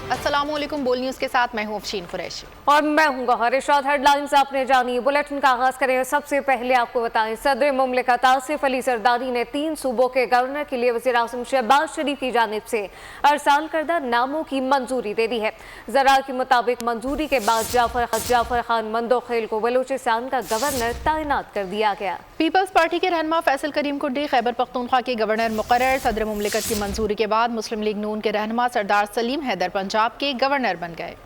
अस्सलाम वालेकुम। बोल न्यूज़ के साथ मैं हूं अफशीन कुरैशी और मैं हूं गौहर इरशाद। हेडलाइंस आपने जानी। बुलेटिन का आगाज करें। सबसे पहले आपको बताएं, सदर मुमलिकत आसिफ अली जरदारी ने 3 सूबों के गवर्नर के लिए वज़ीर आज़म शहबाज शरीफ की जानिब से अरसाल करदा नामों की मंजूरी दे दी है। ज़राए के मुताबिक मंजूरी के बाद जाफर खान मंदोखेल को बलूचिस्तान का गवर्नर तैनात कर दिया गया। पीपल्स पार्टी के रहनुमा फैसल करीम कुंडी खैबर पख्तूनख्वा के गवर्नर मुकर्रर। सदर मुमलिकत की मंजूरी के बाद मुस्लिम लीग नून के रहनुमा सरदार सलीम हैदर पंजाब के गवर्नर बन गए।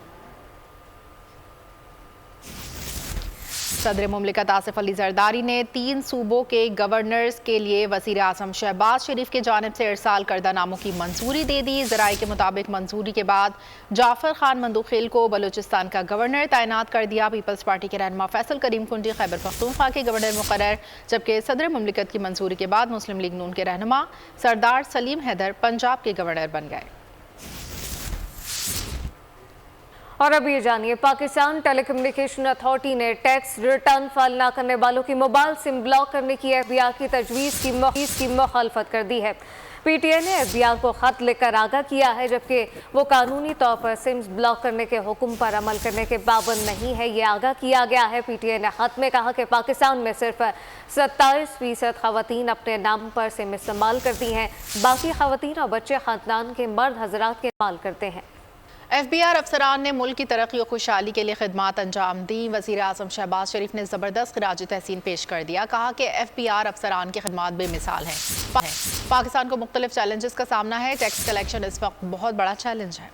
सदर मुमलिकत आसिफ अली जरदारी ने 3 सूबों के गवर्नर्स के लिए वज़ीर आज़म शहबाज शरीफ की जानिब से इरसाल करदा नामों की मंजूरी दे दी। ज़राए के मुताबिक मंजूरी के बाद जाफर खान मंदोखेल को बलूचिस्तान का गवर्नर तैनात कर दिया। पीपल्स पार्टी के रहनुमा फैसल करीम कुंडी खैबर पख्तूनख्वा के गवर्नर मुकर्रर, जबकि सदर मुमलिकत की मंजूरी के बाद मुस्लिम लीग नून के रहनुमा सरदार सलीम हैदर पंजाब के गवर्नर बन गए। और अब ये जानिए, पाकिस्तान टेलीकम्युनिकेशन अथॉरिटी ने टैक्स रिटर्न फाइल न करने वालों की मोबाइल सिम ब्लॉक करने की FBI की तजवीज़ की मुखालफत कर दी है। PTI ने FBI को खत लिखकर आगाह किया है, जबकि वो कानूनी तौर पर सिम्स ब्लॉक करने के हुक्म पर अमल करने के पाबंद नहीं है, ये आगाह किया गया है। PTI ने खत में कहा कि पाकिस्तान में सिर्फ 27% खवातीन अपने नाम पर सिम इस्तेमाल करती हैं, बाकी खवातीन और बच्चे खानदान के मर्द हजरात के इस्तेमाल करते हैं। FBR अफसरान ने मुल्क की तरक्की और खुशहाली के लिए खिदमात अंजाम दी। वज़ीर आज़म शहबाज शरीफ ने ज़बरदस्त खिराज तहसीन पेश कर दिया। कहा कि FBR अफसरान की खिदमात बेमिसाल हैं। पाकिस्तान को मुख्तलिफ चैलेंजेस का सामना है। टैक्स कलेक्शन इस वक्त बहुत बड़ा चैलेंज है।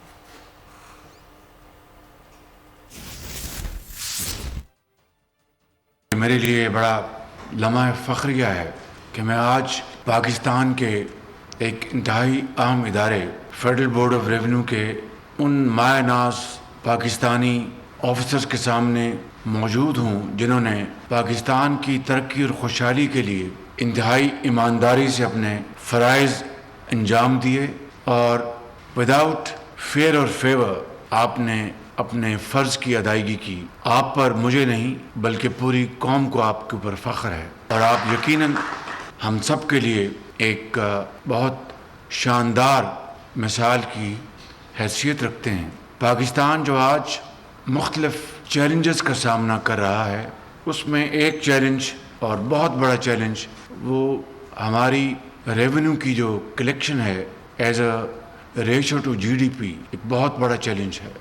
मेरे लिए बड़ा लम्हा फ़ख्रिया है कि मैं आज पाकिस्तान के एक इंतहाई अहम इदारे फेडरल बोर्ड ऑफ रेवेन्यू के उन मायनाज पाकिस्तानी ऑफिसर्स के सामने मौजूद हूँ जिन्होंने पाकिस्तान की तरक्की और खुशहाली के लिए इंतहाई ईमानदारी से अपने फ़राइज़ अंजाम दिए और विदाउट फेयर और फेवर आपने अपने फ़र्ज़ की अदायगी की। आप पर मुझे नहीं बल्कि पूरी कौम को आपके ऊपर फ़ख्र है और आप यकीनन हम सब के लिए एक बहुत शानदार मिसाल की हैसियत रखते हैं। पाकिस्तान जो आज मुख्तलिफ चैलेंजेस का सामना कर रहा है, उसमें एक चैलेंज और बहुत बड़ा चैलेंज वो हमारी रेवेन्यू की जो कलेक्शन है as a ratio to GDP एक बहुत बड़ा चैलेंज है।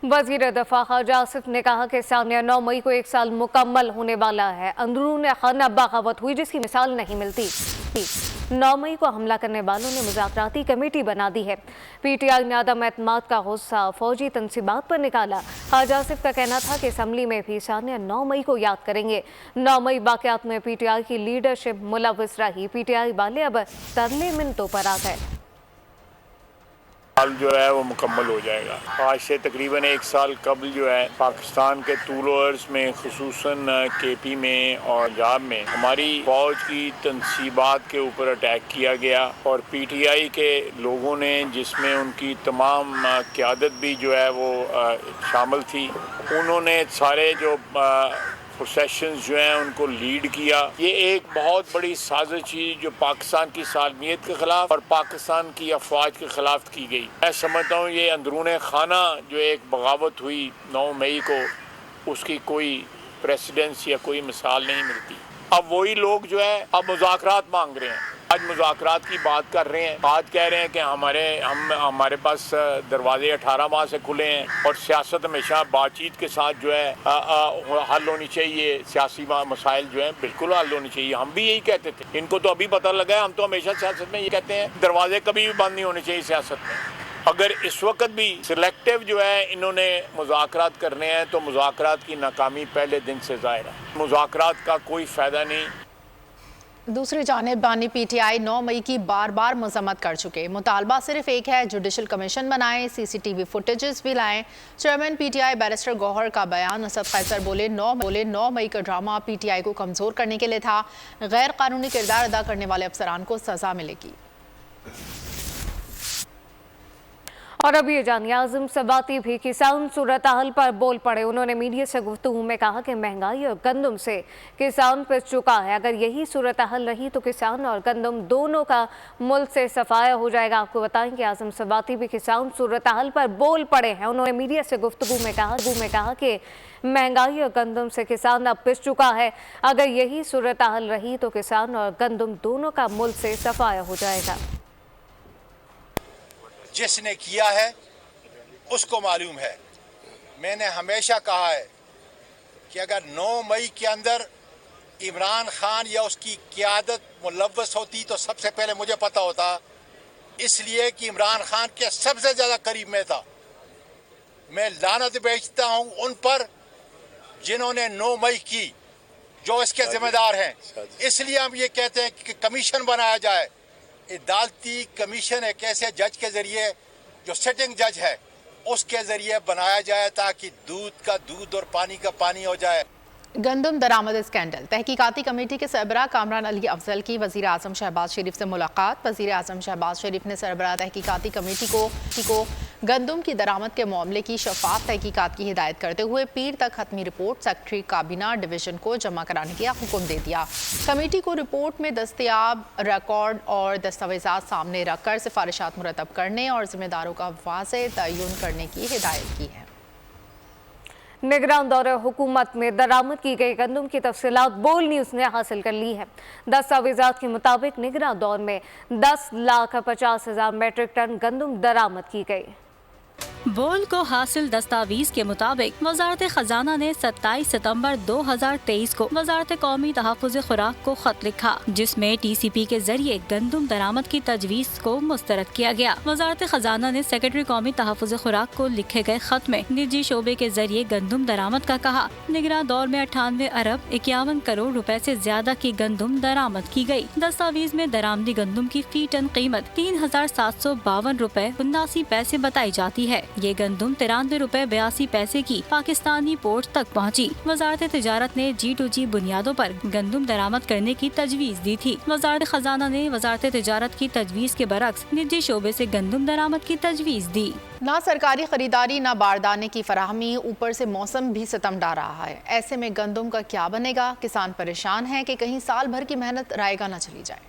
वज़ीर दफ़ा ख़ाजा आसिफ ने कहा कि सानिया 9 मई को 1 साल मुकम्मल होने वाला है। अंदरून खाना बगावत हुई जिसकी मिसाल नहीं मिलती। 9 मई को हमला करने वालों ने मुज़ाकराती कमेटी बना दी है। PTI ने आदम एतमाद का गुस्सा फौजी तनसीबात पर निकाला। ख़ाजा आसिफ का कहना था कि असम्बली में भी सानिया 9 मई को याद करेंगे। 9 मई वाक़यात में PTI की लीडरशिप मुलव्वस रही। PTI वाले अब तरले मिनटों पर आ गए। साल जो है वो मुकम्मल हो जाएगा। आज से तकरीबन 1 साल कबल जो है पाकिस्तान के तूलो अर्ज़ में खुसूसन KP में और पंजाब में हमारी फौज की तनसीबात के ऊपर अटैक किया गया और PTI के लोगों ने, जिसमें उनकी तमाम क़यादत भी जो है वो शामिल थी, उन्होंने सारे जो प्रोसेशंस जो हैं उनको लीड किया। ये एक बहुत बड़ी साजिश थी जो पाकिस्तान की सालमियत के ख़िलाफ़ और पाकिस्तान की अफवाज के ख़िलाफ़ की गई। मैं समझता हूँ ये अंदरून खाना जो एक बगावत हुई 9 मई को, उसकी कोई प्रेसिडेंस या कोई मिसाल नहीं मिलती। अब वही लोग जो है अब मुज़ाकरात मांग रहे हैं, आज मुज़ाकरात की बात कर रहे हैं। आज कह रहे हैं कि हमारे पास दरवाजे 18 माह से खुले हैं और सियासत हमेशा बातचीत के साथ जो है हल होनी चाहिए। सियासी मसाइल जो हैं बिल्कुल हल होनी चाहिए। हम भी यही कहते थे, इनको तो अभी पता लगा है। हम तो हमेशा सियासत में ये कहते हैं दरवाजे कभी भी बंद नहीं होने चाहिए सियासत में। अगर इस वक्त भी सिलेक्टिव जो है इन्होंने मुज़ाकरात करने हैं तो मुज़ाकरात की नाकामी पहले दिन से ज़ाहिर है। मुज़ाकरात का कोई फ़ायदा नहीं। दूसरी जानिब बानी PTI 9 मई की बार बार मजम्मत कर चुके। मुतालबा सिर्फ एक है, जुडिशल कमीशन बनाएं, CCTV फुटेजेस भी लाएं। चेयरमैन PTI बैरिस्टर गौहर का बयान। असद कैसर बोले 9 मई का ड्रामा PTI को कमज़ोर करने के लिए था। गैर कानूनी किरदार अदा करने वाले अफसरान को सज़ा मिलेगी। और अब ये जानिए, आज़म सबाती भी किसान सूरत हाल पर बोल पड़े। उन्होंने मीडिया से गुफ्तगू में कहा कि महंगाई और गंदम से किसान पिस चुका है। अगर यही सूरत हाल रही तो किसान और गंदम दोनों का मुल्क से सफाया हो जाएगा। आपको बताएं कि आज़म सबाती भी किसान सूरत हाल पर बोल पड़े हैं। उन्होंने मीडिया से गुफ्तगू में कहा कि महंगाई और गंदम से किसान अब पिस चुका है। अगर यही सूरत हाल रही तो किसान और गंदम दोनों का मुल्क से सफाया हो जाएगा। जिसने किया है उसको मालूम है। मैंने हमेशा कहा है कि अगर 9 मई के अंदर इमरान खान या उसकी क़यादत मुलव्वस होती तो सबसे पहले मुझे पता होता, इसलिए कि इमरान खान के सबसे ज़्यादा करीब में था। मैं लानत बेचता हूँ उन पर जिन्होंने 9 मई की, जो इसके ज़िम्मेदार हैं। इसलिए हम ये कहते हैं कि कमीशन बनाया जाए। अदालती कमीशन एक ऐसे जज के ज़रिए जो सिटिंग जज है उसके ज़रिए बनाया जाए ताकि दूध का दूध और पानी का पानी हो जाए। गंदम दरामद स्कैंडल, तहकीकाती कमेटी के सरबराह कामरान अली अफजल की वज़ीर आज़म शहबाज शरीफ से मुलाकात। वज़ीर आज़म शहबाज शरीफ ने सरबराह तहकीकाती कमेटी को गंदम की दरामद के मामले की शफाफ तहकीकात की हिदायत करते हुए पीर तक खत्मी रिपोर्ट सेक्रेटरी काबीना डिवीज़न को जमा कराने का हुक्म दे दिया। कमेटी को रिपोर्ट में दस्तयाब रिकॉर्ड और दस्तावेज़ात सामने रखकर सिफारिशात मुरतब करने और ज़िम्मेदारों का वाज़ेह तयन करने की हिदायत की है। निगरान दौरे हुकूमत में दरामद की गई गंदम की तफसीलात बोल न्यूज़ ने हासिल कर ली है। दस्तावेज़ात के मुताबिक निगरान दौर में 10,50,000 मीट्रिक टन गंदम दरामद की गई। बोल को हासिल दस्तावेज के मुताबिक वजारत खजाना ने 27 सितंबर 2023 को वजारत कौमी तहफ़्फ़ुज़ खुराक को खत लिखा, जिसमें TCP के जरिए गंदम दरामद की तजवीज़ को मुस्तरद किया गया। वजारत खजाना ने सेक्रेटरी कौमी तहफ़्फ़ुज़ खुराक को लिखे गए खत में निजी शोबे के जरिए गंदम दरामद का कहा। निगरान दौर में 98 अरब 51 करोड़ रुपए से ज्यादा की गंदम दरामद की गई। दस्तावेज में दरामदी गंदम की फी टन कीमत 3,752 रुपए 79 पैसे बताई जाती है। ये गंदम 93 रुपए 82 पैसे की पाकिस्तानी पोर्ट तक पहुंची। वजारत तिजारत ने G2G बुनियादों पर गंदम दरामद करने की तजवीज़ दी थी। वजारत खजाना ने वजारत तिजारत की तजवीज़ के बरक्स निजी शोबे से गंदम दरामद की तजवीज़ दी। ना सरकारी खरीदारी ना बारदाने की फराहमी, ऊपर से मौसम भी सितम डा रहा है। ऐसे में गंदम का क्या बनेगा? किसान परेशान है कि कहीं साल भर की मेहनत रायगा न चली जाए।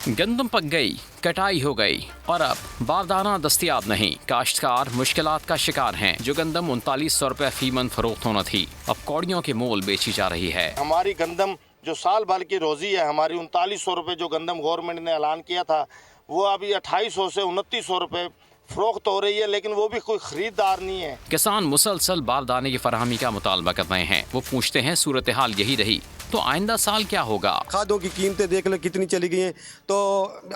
गंदम पक गई, कटाई हो गई और अब बारदाना दस्तियाब नहीं। काश्तकार मुश्किलात का शिकार हैं। जो गंदम 3900 रुपए फी मन फरोख्त होना थी, अब कौड़ियों के मोल बेची जा रही है। हमारी गंदम जो साल भर की रोजी है, हमारी 3900 रुपए जो गंदम गवर्नमेंट ने ऐलान किया था, वो अभी 2800 से 2900 रुपए फरोख्त हो रही है, लेकिन वो भी कोई खरीदार नहीं है। किसान मुसलसल बारदाने की फराहमी का मुतालबा कर रहे हैं। वो पूछते हैं सूरत हाल यही रही तो आइंदा साल क्या होगा? खादों की कीमतें देख ले कितनी चली गई हैं। तो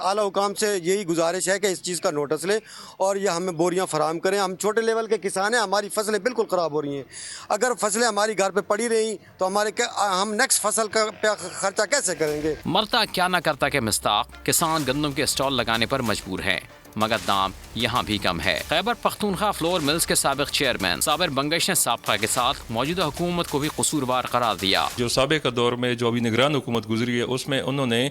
आला हुकाम से यही गुजारिश है कि इस चीज़ का नोटिस लें और ये हमें बोरियां फराहम करें। हम छोटे लेवल के किसान हैं, हमारी फसलें बिल्कुल ख़राब हो रही हैं। अगर फसलें हमारी घर पे पड़ी रही तो हम नेक्स्ट फसल का खर्चा कैसे करेंगे? मरता क्या न करता के मिस्ताक किसान गंदम के स्टॉल लगाने पर मजबूर है, मगर दाम यहाँ भी कम है। खैबर पख्तूनख्वा फ्लोर मिल्स के साबिक चेयरमैन साबिर बंगश ने साबका के साथ मौजूदा हुकूमत को भी कसूरवार करार दिया। जो साबिका दौर में जो अभी निगरान हुकूमत गुजरी है, उसमें उन्होंने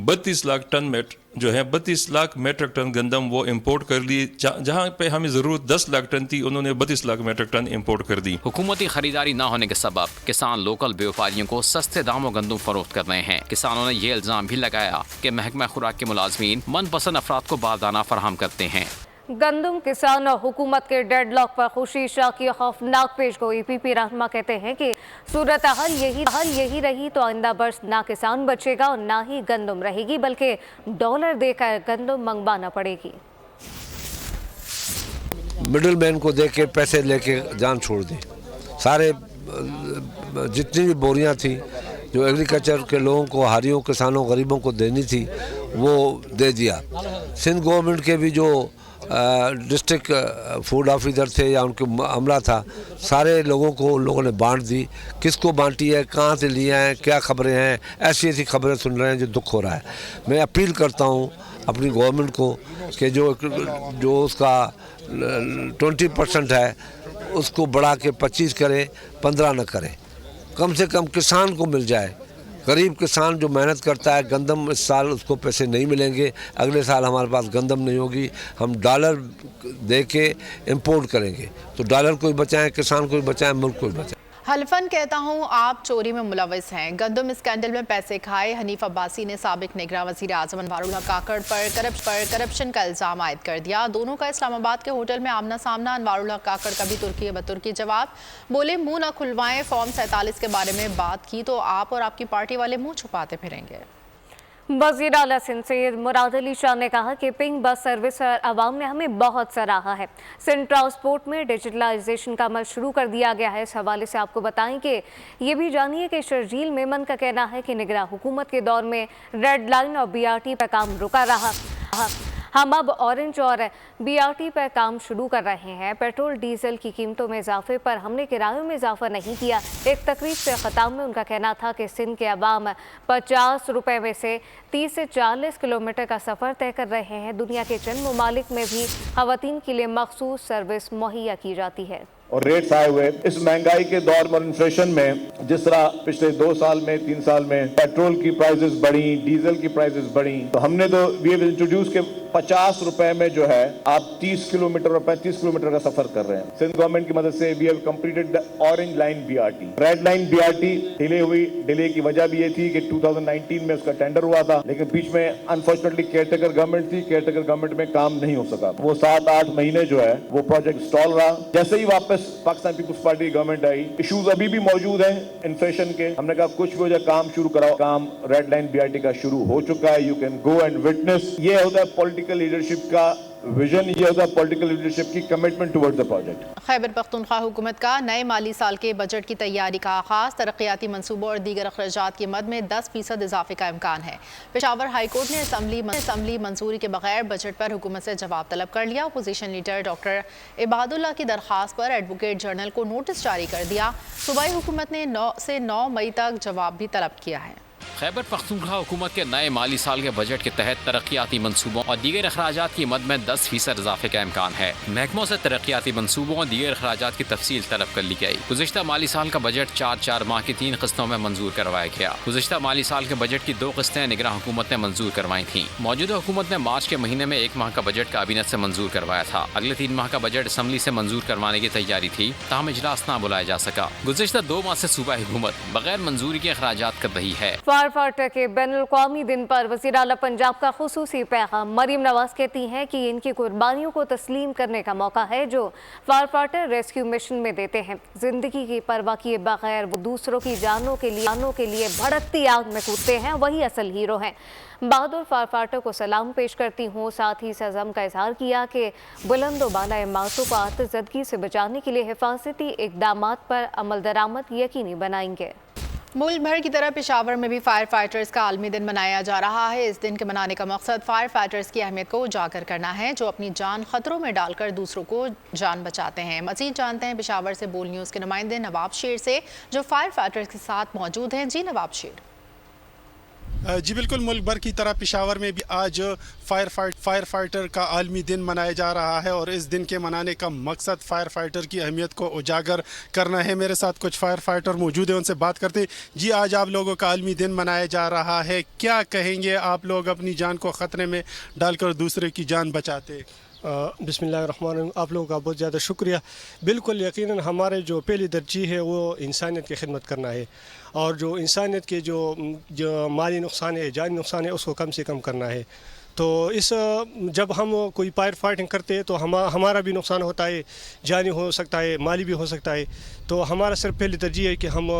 32 लाख टन जो है 32 लाख मेट्रिक टन गंदम वो इंपोर्ट कर ली। जहाँ पे हमें ज़रूरत 10 लाख टन थी, उन्होंने 32 लाख मेट्रिक टन इंपोर्ट कर दी। हुकूमती खरीदारी न होने के सबब किसान लोकल व्यापारियों को सस्ते दामों गंदम फरोख्त कर रहे हैं। किसानों ने ये इल्ज़ाम भी लगाया कि महकमा खुराक के मुलाजमीन मनपसंद अफराद को बारदाना फराहम करते हैं। गंदम किसान और हुकूमत के डेडलॉक पर खुशी शाह की खौफनाक पेशगोई। PP रहनमा कहते हैं कि सूरत हाल यही रही तो आइंदा बरस ना किसान बचेगा और ना ही गंदम रहेगी, बल्कि डॉलर देकर गंदम मंगवाना पड़ेगी। मिडिल मैन को देख के पैसे लेके जान छोड़ दी। सारे जितनी भी बोरियां थी जो एग्रीकल्चर के लोगों को, हारियों, किसानों, गरीबों को देनी थी, वो दे दिया। सिंध गवर्नमेंट के भी जो डिस्ट्रिक्ट फूड ऑफिसर थे या उनके अमला था, सारे लोगों को उन लोगों ने बांट दी। किसको बांटी है, कहाँ से लिया है, क्या खबरें हैं, ऐसी खबरें सुन रहे हैं जो दुख हो रहा है। मैं अपील करता हूँ अपनी गवर्नमेंट को कि जो उसका 20% है उसको बढ़ा के 25 करे, 15 न करे। कम से कम किसान को मिल जाए, गरीब किसान जो मेहनत करता है, गंदम इस साल उसको पैसे नहीं मिलेंगे, अगले साल हमारे पास गंदम नहीं होगी, हम डॉलर दे के इम्पोर्ट करेंगे। तो डॉलर को भी बचाएं, किसान को भी बचाएं, मुल्क को भी बचाएं। हल्फन कहता हूँ आप चोरी में मुलविस हैं। गंदम स्कैंडल में पैसे खाए हनीफ अब्बासी ने साबिक निगरान वज़ीर आज़म अनवारुल हक काकड़ पर करप्शन का इल्ज़ाम आयद कर दिया। दोनों का इस्लामाबाद के होटल में आमना सामना। अनवारुल हक काकड़ का भी तुर्की बतुर्की जवाब। बोले मुंह न खुलवाएं, फॉर्म 47 के बारे में बात की तो आप और आपकी पार्टी वाले मुंह छुपाते फिरेंगे। वज़ीर आला सिंध सैयद मुराद अली शाह ने कहा कि पिंक बस सर्विस पर आवाम ने हमें बहुत सराहा है। सिंध ट्रांसपोर्ट में डिजिटलाइजेशन का अमल शुरू कर दिया गया है। इस हवाले से आपको बताएं कि ये भी जानिए कि शर्जील मेमन का कहना है कि निगरान हुकूमत के दौर में रेड लाइन और BRT पर काम रुका रहा। हम अब ऑरेंज और BRT पर काम शुरू कर रहे हैं। पेट्रोल डीजल की कीमतों में इजाफे पर हमने किरायों में इजाफा नहीं किया। एक तकरीब से ख़ताम में उनका कहना था कि सिंध के अवाम 50 रुपये में से 30 से 40 किलोमीटर का सफ़र तय कर रहे हैं। दुनिया के चंद ममालिक में भी ख़वातीन के लिए मखसूस सर्विस मुहैया की जाती है। और रेट्स आए हुए इस महंगाई के दौर में, इन्फ्लेशन में, जिस तरह पिछले 2 साल में 3 साल में पेट्रोल की प्राइसेस बढ़ी, डीजल की प्राइसेस बढ़ी, तो हमने तो वी हैव इंट्रोड्यूस के 50 रुपए में जो है आप 30 किलोमीटर और 35 किलोमीटर का सफर कर रहे हैं। सिंध गवर्नमेंट की मदद से we have completed the orange line BRT। Red line BRT delay हुई। डिले की वजह भी ये थी कि 2019 में उसका टेंडर हुआ था, लेकिन बीच में अनफॉर्चुनेटली केयरटेकर गवर्नमेंट थी। केयरटेकर गवर्नमेंट में काम नहीं हो सका। वो 7-8 महीने जो है वो प्रोजेक्ट स्टॉल रहा। जैसे ही वापस पाकिस्तान पीपुल्स पार्टी की गवर्नमेंट आई, इश्यूज अभी भी मौजूद हैं इन्फ्लेशन के। हमने कहा कुछ भी हो जाए, काम शुरू कराओ। काम रेड लाइन BRT का शुरू हो चुका है। You can go and witness. ये होता है पॉलिटिकल लीडरशिप का विजन, ये होता है पॉलिटिकल लीडरशिप की commitment towards the project. Khyber Pakhtunkhwa हुकूमत का नए माली साल के बजट की तैयारी का आगाज। तरक्याती मंसूबों और दीगर अखराजात की मद में 10% इजाफे का इम्कान है। पेशावर हाईकोर्ट ने असम्बली मंजूरी के बगैर बजट पर हुकूमत से जवाब तलब कर लिया। अपोजिशन लीडर डॉक्टर इबादुल्ला की दरख्वास्त पर एडवोकेट जनरल को नोटिस जारी कर दिया। सूबाई हुकूमत ने 9 से 9 मई तक जवाब भी तलब किया है। खैबर पख्तूनख्वा हुकूमत के नए माली साल के बजट के तहत तरक्याती मंसूबों और दीगर अखराजात की मद में 10% इजाफे का इम्कान है। महकमों से तरक्याती मंसूबों और दीगर अखराजात की तफसील तलब कर ली गई। गुज़िश्ता माली साल का बजट 4-4 माह की 3 किस्तों में मंजूर करवाया गया। गुज़िश्ता माली साल के बजट की 2 किस्तें निगरान हुकूमत ने मंजूर करवाई थी। मौजूदा हुकूमत ने मार्च के महीने में 1 माह का बजट काबीना से मंजूर करवाया था। अगले 3 माह का बजट असम्बली से मंजूर करवाने की तैयारी थी, ताहम इजलास न बुलाया जा सका। गुज़िश्ता 2 माह से सूबाई हुकूमत बगैर मंजूरी के अखराजात कर रही है। फायर के बैनुल-अक़वामी दिन पर वज़ीर आला पंजाब का खुसूसी पैगाम। मरीम नवाज कहती हैं कि इनकी कुर्बानियों को तस्लीम करने का मौका है जो फायर फाइटर रेस्क्यू मिशन में देते हैं। जिंदगी की परवाह किए बगैर वो दूसरों की जानों के लिए भड़कती आग में कूदते हैं, वही असल हीरो हैं। बहादुर फायर फाइटर को सलाम पेश करती हूँ। साथ ही सज़म का इजहार किया कि बुलंद बाला इमारतों को आतिशज़दगी से बचाने के लिए हिफाजती इक़दामात पर अमल दरामद यकीनी बनाएंगे। मुल्क भर की तरह पेशावर में भी फायर फाइटर्स का आलमी दिन मनाया जा रहा है। इस दिन के मनाने का मकसद फायर फाइटर्स की अहमियत को उजागर करना है, जो अपनी जान खतरों में डालकर दूसरों को जान बचाते हैं। मज़ीद जानते हैं पेशावर से बोल न्यूज़ के नुमाइंदे नवाब शेर से, जो फायर फाइटर्स के साथ मौजूद हैं। जी नवाब शेर। जी बिल्कुल, मुल्क भर की तरह पेशावर में भी आज फायर फाइटर का आलमी दिन मनाया जा रहा है और इस दिन के मनाने का मकसद फायर फाइटर की अहमियत को उजागर करना है। मेरे साथ कुछ फायर फाइटर मौजूद हैं, उनसे बात करते। जी, आज आप लोगों का आलमी दिन मनाया जा रहा है, क्या कहेंगे? आप लोग अपनी जान को ख़तरे में डालकर दूसरे की जान बचाते। बिस्मिल्लाहिर्रहमानिर्रहीम। आप लोगों का बहुत ज़्यादा शुक्रिया। बिल्कुल यकीनन हमारे जो पहली तरजीह है वो इंसानियत की खिदमत करना है और जो इंसानियत के जो माली नुकसान है, जानी नुकसान है, उसको कम से कम करना है। तो जब हम कोई फायर फाइटिंग करते हैं तो हमारा भी नुकसान होता है, जानी हो सकता है, माली भी हो सकता है। तो हमारा सिर्फ पहली तरजीह है कि हम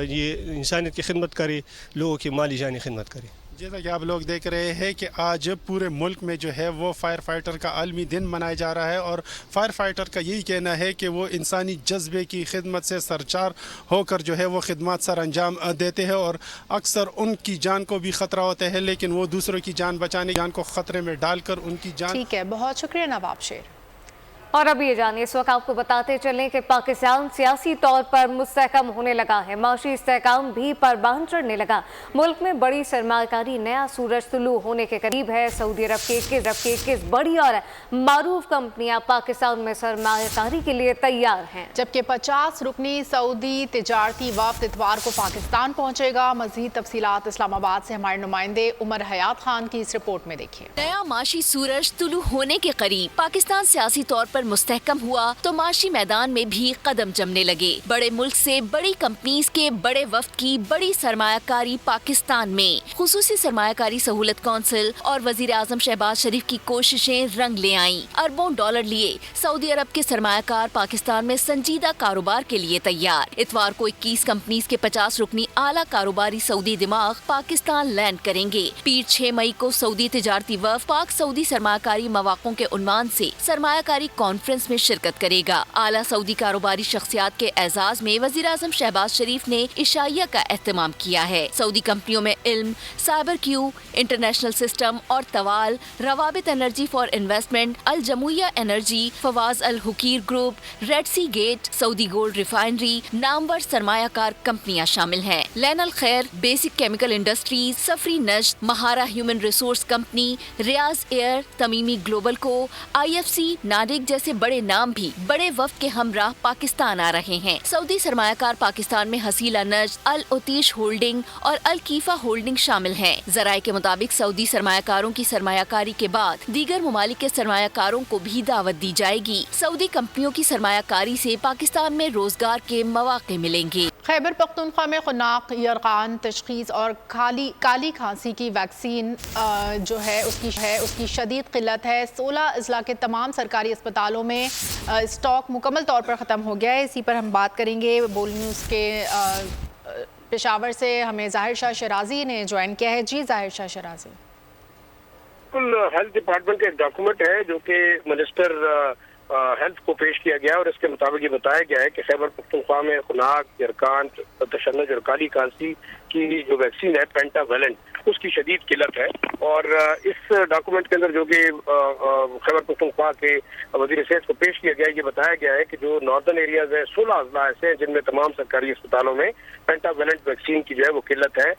ये इंसानियत की खिदमत करें, लोगों की माली जानी खिदमत करें। जैसा कि आप लोग देख रहे हैं कि आज पूरे मुल्क में जो है वो फायर फाइटर का आलमी दिन मनाया जा रहा है और फायर फाइटर का यही कहना है कि वो इंसानी जज्बे की खिदमत से सरचार होकर जो है वो खिदमत सर अंजाम देते हैं और अक्सर उनकी जान को भी ख़तरा होता है, लेकिन वो दूसरों की जान बचाने, जान को ख़तरे में डालकर उनकी जान। ठीक है, बहुत शुक्रिया नवाब शेर। और अब ये जानिए, इस वक्त आपको बताते चलें कि पाकिस्तान सियासी तौर पर मुस्तहकम होने लगा है, माशी इस्तेहकाम भी परवान चढ़ने लगा। मुल्क में बड़ी सरमाकारी नया सूरज तुलू होने के करीब है। सऊदी अरब के 21 बड़ी और मारूफ कंपनियां पाकिस्तान में सरमाकारी के लिए तैयार हैं, जबकि 50 रुकनी सऊदी तिजारती वफ्द इतवार को पाकिस्तान पहुंचेगा। मजीद तफसीलात इस्लामाबाद से हमारे नुमाइंदे उमर हयात खान की इस रिपोर्ट में देखिए। नया माशी सूरज तुलू होने के करीब पाकिस्तान सियासी तौर पर मुस्तहकम हुआ तो माशी मैदान में भी कदम जमने लगे। बड़े मुल्क से बड़ी कंपनीज के बड़े वफ्द की बड़ी सरमायाकारी पाकिस्तान में। खुसूसी सरमायाकारी सहूलत कौंसिल और वजीर आजम शहबाज शरीफ की कोशिशें रंग ले आईं। अरबों डॉलर लिए सऊदी अरब के सरमायाकार पाकिस्तान में संजीदा कारोबार के लिए तैयार। इतवार को 21 कंपनीज के 50 रुकनी आला कारोबारी सऊदी दिमाग पाकिस्तान लैंड करेंगे। पीर 6 मई को सऊदी तिजारती वफ्द पाक सऊदी सरमायाकारी मवाक़ों के उन्वान से सरमायाकारी कॉन्फ्रेंस में शिरकत करेगा। आला सऊदी कारोबारी शख्सियात के एजाज में वजीर आजम शहबाज शरीफ ने इशाइया का एहतमाम किया है। सऊदी कंपनियों में इल्म, साइबर क्यू, इंटरनेशनल सिस्टम और Tawal, Rawabit energy for investment, Al Jomaih energy, Fawaz Al Hokair group, red sea gate, Saudi gold refinery, नामवर सरमायाकार कंपनियां शामिल हैं। लैन अल खैर, बेसिक केमिकल इंडस्ट्रीज, सफरी नश्त, महारा ह्यूमन रिसोर्स कंपनी, रियाज एयर, तमीमी ग्लोबल को, IFC, नाडिक जैसे बड़े नाम भी बड़े वफ्द के हमराह पाकिस्तान आ रहे हैं। सऊदी सरमायाकार पाकिस्तान में हसीला नज्द, अल उतीश होल्डिंग और अल कीफा होल्डिंग शामिल हैं। ज़राए के मुताबिक सऊदी सरमायाकारों की सरमायाकारी के बाद दीगर ममालिक के सरमायाकारों को भी दावत दी जाएगी। सऊदी कंपनियों की सरमायाकारी से पाकिस्तान में रोजगार के मौके मिलेंगे। खैबर पख्तूनख्वा में खुनाक, यरकान, तशखीस और काली खांसी की वैक्सीन जो है उसकी शदीद किल्लत है। 16 अजला के तमाम सरकारी अस्पतालों में स्टॉक मुकम्मल तौर पर ख़त्म हो गया है। इसी पर हम बात करेंगे। बोल न्यूज़ के पेशावर से हमें ज़ाहिर शाह शराजी ने ज्वाइन किया है। जी ज़ाहिर शाह शराजी। बिल्कुल, हेल्थ डिपार्टमेंट का एक डॉक्यूमेंट है जो कि मिनिस्टर हेल्थ को पेश किया गया और इसके मुताबिक ये बताया गया है कि खैबर पख्तूनख्वा में खुनाक, यरकान, तशन्नुज और काली खांसी की जो वैक्सीन है पेंटावेलेंट, उसकी शदीद किल्लत है। और इस डॉक्यूमेंट के अंदर जो कि खैबर पख्तूनख्वा के वज़ीर सेहत को पेश किया गया है, ये बताया गया है कि जो नॉर्दर्न एरियाज है 16 अजला ऐसे हैं जिनमें तमाम सरकारी अस्पतालों में पेंटावेलेंट वैक्सीन की जो है वो किल्लत है।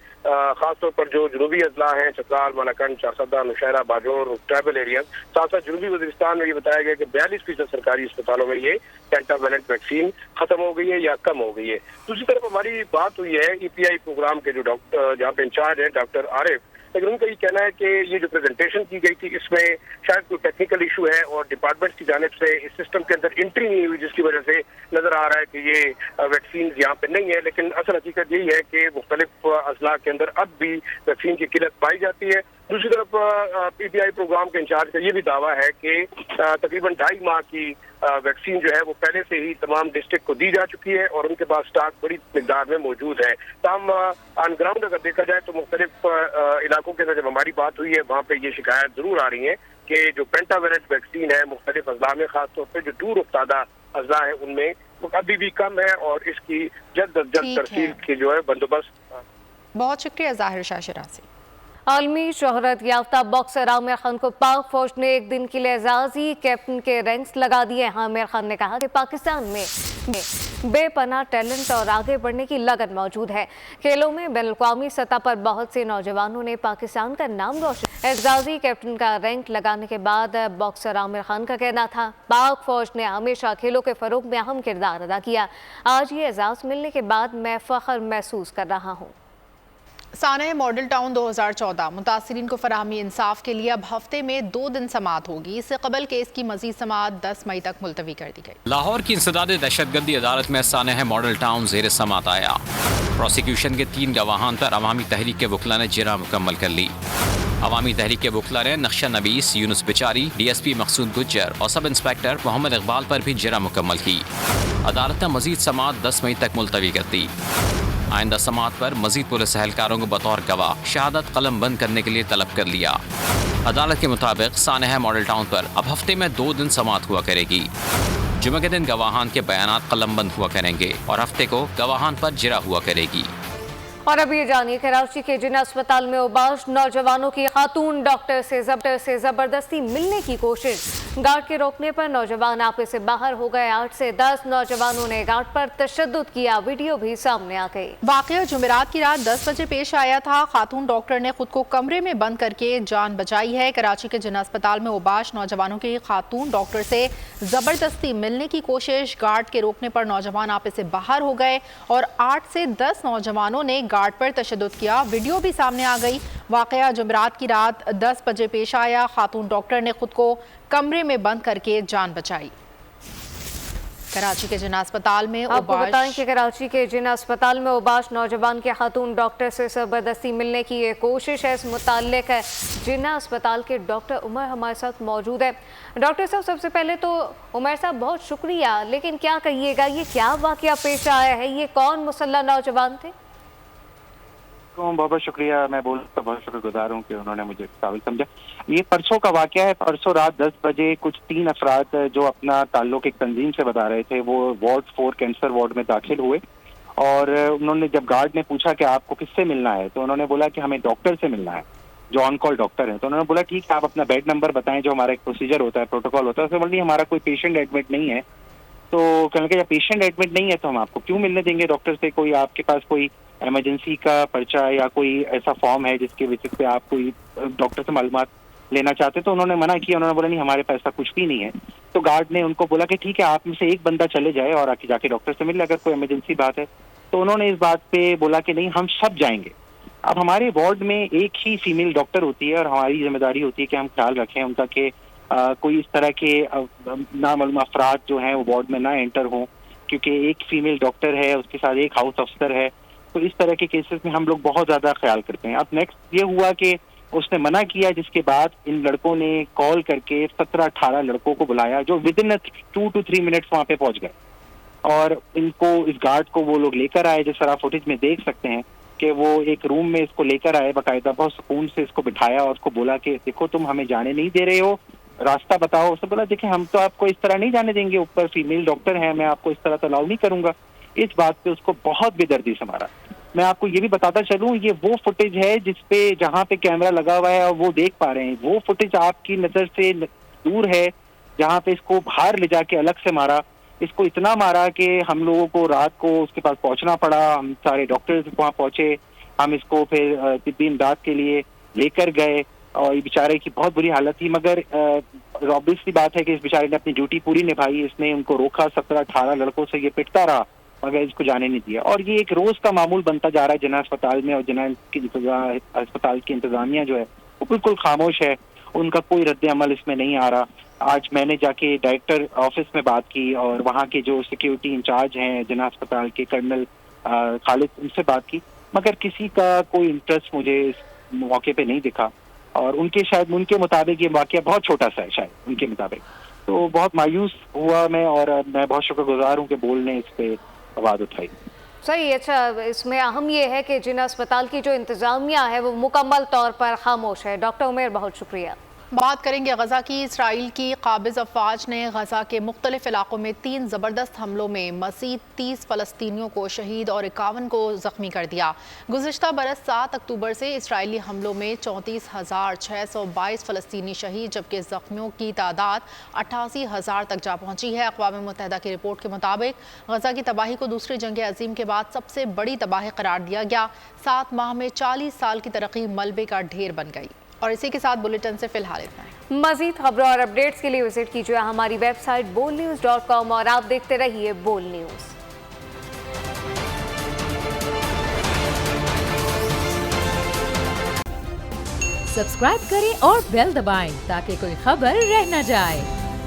खासतौर पर जो जनूबी अजला हैं, चतराल, मालाकंड, चारसदा, नौशहरा, बाजौर, ट्राइबल एरियाज, साथ साथ जनूबी वज़ीरिस्तान में ये बताया गया कि 42% सरकारी अस्पतालों में ये पेंटावेलेंट वैक्सीन खत्म हो गई है या कम हो गई है। दूसरी तरफ हमारी बात हुई है EPI प्रोग्राम के जो डॉक्टर जहाँ पे इंचार्ज है डॉक्टर आरिफ, लेकिन उनका ये कहना है कि ये जो प्रेजेंटेशन की गई थी इसमें शायद कोई टेक्निकल इशू है और डिपार्टमेंट की जानिब से इस सिस्टम के अंदर एंट्री नहीं हुई, जिसकी वजह से नजर आ रहा है कि ये वैक्सीन यहाँ पे नहीं है। लेकिन असल हकीकत यही है कि मुख्तलिफ अजला के अंदर अब भी वैक्सीन की किल्लत पाई जाती है। दूसरी तरफ PPI प्रोग्राम के इंचार्ज का ये भी दावा है कि तकरीबन 2.5 माह की वैक्सीन जो है वो पहले से ही तमाम डिस्ट्रिक्ट को दी जा चुकी है और उनके पास स्टॉक बड़ी मिकदार में मौजूद है। तमाम ऑन ग्राउंड अगर देखा जाए तो मुख्तलिफ इलाकों के अंदर जब हमारी बात हुई है वहाँ पे ये शिकायत जरूर आ रही है कि जो पेंटावेलेंट वैक्सीन है मुख्तलिफ अजला में, खासतौर पर जो दूर उफ्तादा अजला है उनमें अभी भी कम है और इसकी जल्द अज जल्द तरसील की जो है बंदोबस्त। बहुत शुक्रिया ज़ाहिर शाह शराजी। आलमी शोहरत याफ्ता बॉक्सर आमिर खान को पाक फौज ने एक दिन के लिए एजाजी कैप्टन के रैंक्स लगा दिए। आमिर खान ने कहा कि पाकिस्तान में बेपनाह टैलेंट और आगे बढ़ने की लगन मौजूद है। खेलों में बैनुल-अक़वामी सतह पर बहुत से नौजवानों ने पाकिस्तान का नाम रोशन। एजाजी कैप्टन का रैंक लगाने के बाद बॉक्सर आमिर खान का कहना था, पाक फौज ने हमेशा खेलों के फरोग में अहम किरदार अदा किया। आज ये एजाज़ मिलने के बाद मैं फ़ख्र महसूस कर रहा हूँ। सानह मॉडल टाउन 2014 मुतासिरीन को फराहमी इंसाफ के लिए अब हफ्ते में 2 दिन समाअत होगी। इससे कबल केस की मजीद समाअत 10 मई तक मुलतवी कर दी गई। लाहौर की इंसदाद दहशतगर्दी अदालत में सानह मॉडल टाउन ज़ेर समाअत आया। प्रोसिक्यूशन के 3 गवाहान पर अवामी तहरीक के वकला ने जिरा मुकम्मल कर ली। अवामी तहरीक के वकला ने नक्शा नबीस, यूनुस बिचारी, DSP मकसूद गुज्जर और सब इंस्पेक्टर मोहम्मद इकबाल पर भी जिरा मुकम्मल की। अदालत ने मजीद समाअत 10 मई तक मुलतवी कर दी। आइंदा समाअत पर मजीद पुलिस एहलकारों को बतौर गवाह शहादत कलम बंद करने के लिए तलब कर लिया। अदालत के मुताबिक सानह मॉडल टाउन पर अब हफ्ते में 2 दिन समाअत हुआ करेगी। जुमे के दिन गवाहान के बयानात कलम बंद हुआ करेंगे और हफ्ते को गवाहान पर जिरा हुआ करेगी। और अब ये जानिए कराची के जिना अस्पताल में उबाश नौजवानों की खातून डॉक्टर से जबरदस्ती मिलने की कोशिश। गार्ड के रोकने पर नौजवान आपे से बाहर हो गए। 8 से 10 नौजवानों ने गार्ड पर तशद्दुद किया। वीडियो भी सामने आ गई। वाकया जुमेरात की रात 10 बजे पेश आया था। खातून डॉक्टर ने खुद को कमरे में बंद करके जान बचाई है। कराची के जिना अस्पताल में उबाश नौजवानों की खातून डॉक्टर से जबरदस्ती मिलने की कोशिश। गार्ड के रोकने पर नौजवान आपे से बाहर हो गए और 8 से 10 नौजवानों ने गार्ड पर तशद्दुद किया। वीडियो भी सामने आ गई। वाकया जुमेरात की रात 10 बजे पेश आया। खातून डॉक्टर ने खुद को कमरे में बंद करके जान बचाई। कराची के जिना अस्पताल में आपको बताएं कि कराची के जिना अस्पताल में उबाश नौजवान के खातून डॉक्टर से जबरदस्ती मिलने की ये कोशिश है। इस मुताल्लिक है जिना अस्पताल के डॉक्टर उमर हमारे साथ मौजूद है। डॉक्टर साहब, सबसे पहले तो उमर साहब बहुत शुक्रिया, लेकिन क्या कहिएगा, ये क्या वाकया पेश आया है? ये कौन मुसल्लह नौजवान थे? बहुत बहुत शुक्रिया। मैं बहुत शुक्रगुजार हूँ कि उन्होंने मुझे काबिल समझा। ये परसों का वाकया है। परसों रात 10 बजे कुछ 3 अफराद जो अपना ताल्लुक एक तंजीम से बता रहे थे, वो वार्ड 4 कैंसर वार्ड में दाखिल हुए और उन्होंने जब गार्ड ने पूछा कि आपको किससे मिलना है, तो उन्होंने बोला कि हमें डॉक्टर से मिलना है, जो ऑन कॉल डॉक्टर है। तो उन्होंने बोला ठीक है, आप अपना बेड नंबर बताएं, जो हमारा एक प्रोसीजर होता है, प्रोटोकॉल होता है। उसमें बोली हमारा कोई पेशेंट एडमिट नहीं है। तो कहने लगे जब पेशेंट एडमिट नहीं है तो हम आपको क्यों मिलने देंगे डॉक्टर से? कोई आपके पास कोई इमरजेंसी का पर्चा या कोई ऐसा फॉर्म है जिसके बेसिस पे आप कोई डॉक्टर से मालूमात लेना चाहते? तो उन्होंने मना किया। उन्होंने बोला नहीं, हमारे पास ऐसा कुछ भी नहीं है। तो गार्ड ने उनको बोला कि ठीक है, आप में से एक बंदा चले जाए और आके जाके डॉक्टर से मिल ले अगर कोई इमरजेंसी बात है। तो उन्होंने इस बात पे बोला कि नहीं, हम सब जाएंगे। अब हमारे वार्ड में एक ही फीमेल डॉक्टर होती है और हमारी जिम्मेदारी होती है कि हम ख्याल रखें उनका कि कोई इस तरह के नामालूम अफराद जो हैं वो वार्ड में ना एंटर हों, क्योंकि एक फीमेल डॉक्टर है, उसके साथ एक हाउस अफसर है। तो इस तरह के केसेस में हम लोग बहुत ज़्यादा ख्याल करते हैं। अब नेक्स्ट ये हुआ कि उसने मना किया, जिसके बाद इन लड़कों ने कॉल करके 17-18 लड़कों को बुलाया, जो विद इन 2 to 3 मिनट्स वहाँ पे पहुँच गए और इनको, इस गार्ड को वो लोग लेकर आए। जिस तरह फुटेज में देख सकते हैं कि वो एक रूम में इसको लेकर आए, बाकायदा बहुत सुकून से इसको बिठाया और उसको बोला कि देखो तुम हमें जाने नहीं दे रहे हो, रास्ता बताओ। उसने बोला देखिए हम तो आपको इस तरह नहीं जाने देंगे, ऊपर फीमेल डॉक्टर है, मैं आपको इस तरह तो अलाउ नहीं करूंगा। इस बात पे उसको बहुत बेदर्दी से मारा। मैं आपको ये भी बताता चलूं, ये वो फुटेज है जिसपे जहाँ पे कैमरा लगा हुआ है और वो देख पा रहे हैं। वो फुटेज आपकी नजर से दूर है जहाँ पे इसको बाहर ले जाके अलग से मारा। इसको इतना मारा कि हम लोगों को रात को उसके पास पहुंचना पड़ा। हम सारे डॉक्टर्स वहाँ पहुंचे, हम इसको फिर तिब्बी इमदाद के लिए लेकर गए और ये बेचारे की बहुत बुरी हालत थी। मगर ऑब्वियस सी बात है कि इस बेचारे ने अपनी ड्यूटी पूरी निभाई। इसने उनको रोका, 17-18 लड़कों से ये पिटता रहा मगर इसको जाने नहीं दिया। और ये एक रोज का मामूल बनता जा रहा है जिना अस्पताल में। और जिना अस्पताल की इंतजामिया जो है वो बिल्कुल खामोश है, उनका कोई रद्द अमल इसमें नहीं आ रहा। आज मैंने जाके डायरेक्टर ऑफिस में बात की और वहाँ के जो सिक्योरिटी इंचार्ज हैं जिना अस्पताल के कर्नल खालिद, उनसे बात की, मगर किसी का कोई इंटरेस्ट मुझे इस मौके पे नहीं दिखा। और उनके मुताबिक ये वाकया बहुत छोटा सा है शायद उनके मुताबिक। तो बहुत मायूस हुआ मैं, और मैं बहुत शुक्रगुजार हूँ कि बोल ने इस पे आवाज़ उठाई। सही। अच्छा, इसमें अहम ये है कि जिना अस्पताल की जो इंतज़ामिया है वो मुकम्मल तौर पर खामोश है। डॉक्टर उमेर, बहुत शुक्रिया। बात करेंगे गजा की। इसराइल की काबिज अफवाज ने गजा के मुख्तलिफ इलाकों में 3 ज़बरदस्त हमलों में मज़ीद 30 फ़लस्तीनियों को शहीद और 51 को ज़ख्मी कर दिया। गुज़िश्ता बरस 7 अक्टूबर से इसराइली हमलों में 34,622 फ़लस्तीनी शहीद, जबकि ज़ख्मियों की तादाद 88,000 तक जा पहुँची है। अक़वाम मुत्तहिदा की रिपोर्ट के मुताबिक गजा की तबाही को दूसरी जंग अज़ीम के बाद सबसे बड़ी तबाही करार दिया गया। 7 माह में 40 साल की तरक्की मलबे का ढेर बन गई। और इसी के साथ बुलेटिन से फिलहाल इतना है। मज़ीद खबरों और अपडेट्स के लिए विजिट कीजिए हमारी वेबसाइट bolnews.com और आप देखते रहिए बोल न्यूज़। सब्सक्राइब करें और बेल दबाएं ताकि कोई खबर रह न जाए।